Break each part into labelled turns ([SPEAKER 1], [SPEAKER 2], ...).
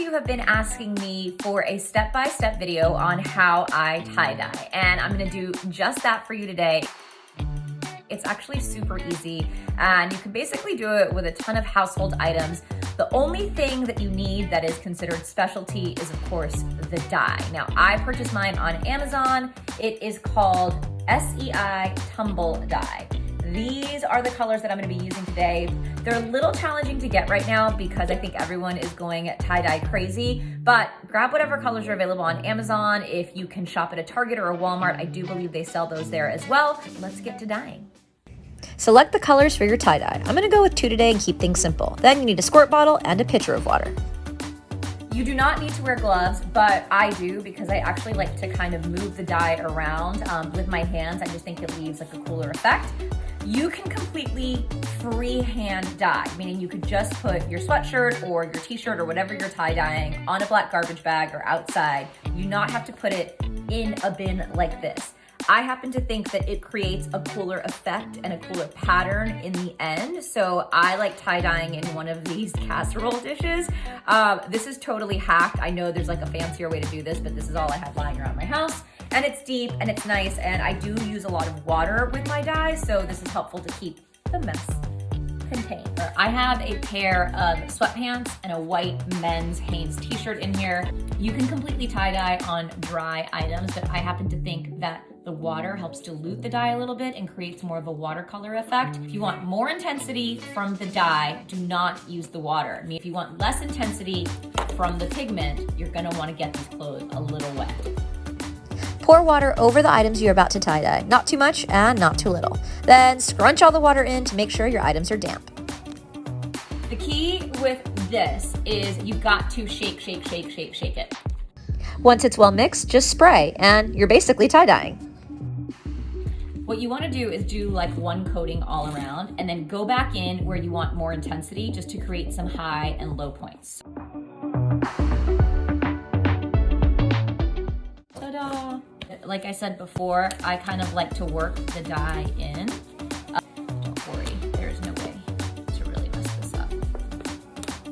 [SPEAKER 1] you have been asking me for a step-by-step video on how I tie-dye, and I'm gonna do just that for you today. It's actually super easy, and you can basically do it with a ton of household items. The only thing that you need that is considered specialty is, of course, the dye. Now, I purchased mine on Amazon. It is called SEI Tumble Dye. These are the colors that I'm gonna be using today. They're a little challenging to get right now because I think everyone is going tie-dye crazy, but grab whatever colors are available on Amazon. If you can shop at a Target or a Walmart, I do believe they sell those there as well. Let's get to dyeing.
[SPEAKER 2] Select the colors for your tie-dye. I'm gonna go with 2 today and keep things simple. Then you need a squirt bottle and a pitcher of water.
[SPEAKER 1] You do not need to wear gloves, but I do because I actually like to kind of move the dye around with my hands. I just think it leaves like a cooler effect. You can completely freehand dye, meaning you could just put your sweatshirt or your t-shirt or whatever you're tie-dyeing on a black garbage bag or outside. You do not have to put it in a bin like this. I happen to think that it creates a cooler effect and a cooler pattern in the end. So I like tie-dyeing in one of these casserole dishes. This is totally hacked. I know there's like a fancier way to do this, but this is all I have lying around my house. And it's deep and it's nice. And I do use a lot of water with my dye. So this is helpful to keep the mess contained. I have a pair of sweatpants and a white men's Hanes t-shirt in here. You can completely tie-dye on dry items, but I happen to think that the water helps dilute the dye a little bit and creates more of a watercolor effect. If you want more intensity from the dye, do not use the water. I mean, if you want less intensity from the pigment, you're gonna wanna get these clothes a little wet.
[SPEAKER 2] Pour water over the items you're about to tie-dye. Not too much and not too little. Then scrunch all the water in to make sure your items are damp.
[SPEAKER 1] The key with this is you've got to shake it.
[SPEAKER 2] Once it's well mixed, just spray and you're basically tie-dyeing.
[SPEAKER 1] What you want to do is do like one coating all around and then go back in where you want more intensity just to create some high and low points. Ta-da! Like I said before, I kind of like to work the dye in. Don't worry, there's no way to really mess this up.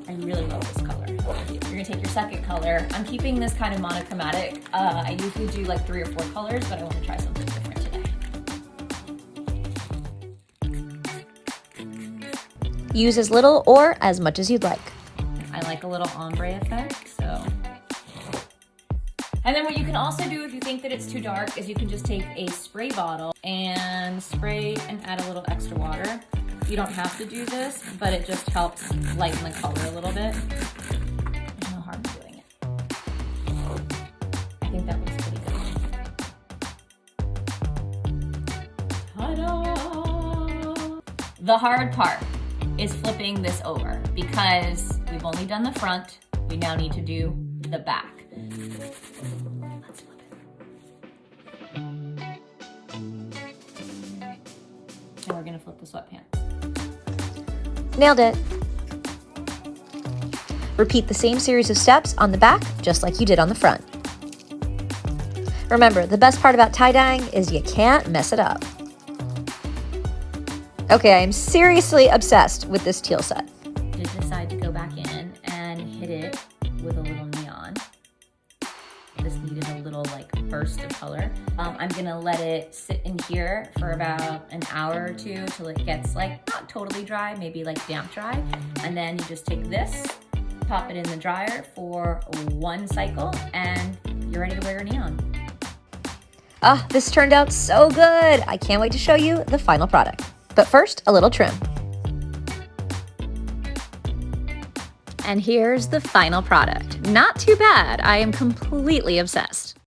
[SPEAKER 1] I really love this color. You're gonna take your second color. I'm keeping this kind of monochromatic. I usually do like 3 or 4 colors, but I want to try something different today.
[SPEAKER 2] Use as little or as much as you'd like.
[SPEAKER 1] I like a little ombre effect, so. And then what you can also do if you think that it's too dark is you can just take a spray bottle and spray and add a little extra water. You don't have to do this, but it just helps lighten the color a little bit. There's no harm in doing it. I think that looks pretty good. Ta-da! The hard part is flipping this over because we've only done the front. We now need to do the back. Let's flip it. And we're gonna flip the sweatpants.
[SPEAKER 2] Nailed it. Repeat the same series of steps on the back, just like you did on the front. Remember, the best part about tie-dyeing is you can't mess it up. Okay, I am seriously obsessed with this teal set.
[SPEAKER 1] I did decide to go back in and hit it with a little neon. This needed a little like burst of color. I'm gonna let it sit in here for about an hour or 2 till it gets like not totally dry, maybe like damp dry. And then you just take this, pop it in the dryer for 1 cycle, and you're ready to wear your neon.
[SPEAKER 2] Ah, this turned out so good. I can't wait to show you the final product. But first, a little trim. And here's the final product. Not too bad. I am completely obsessed.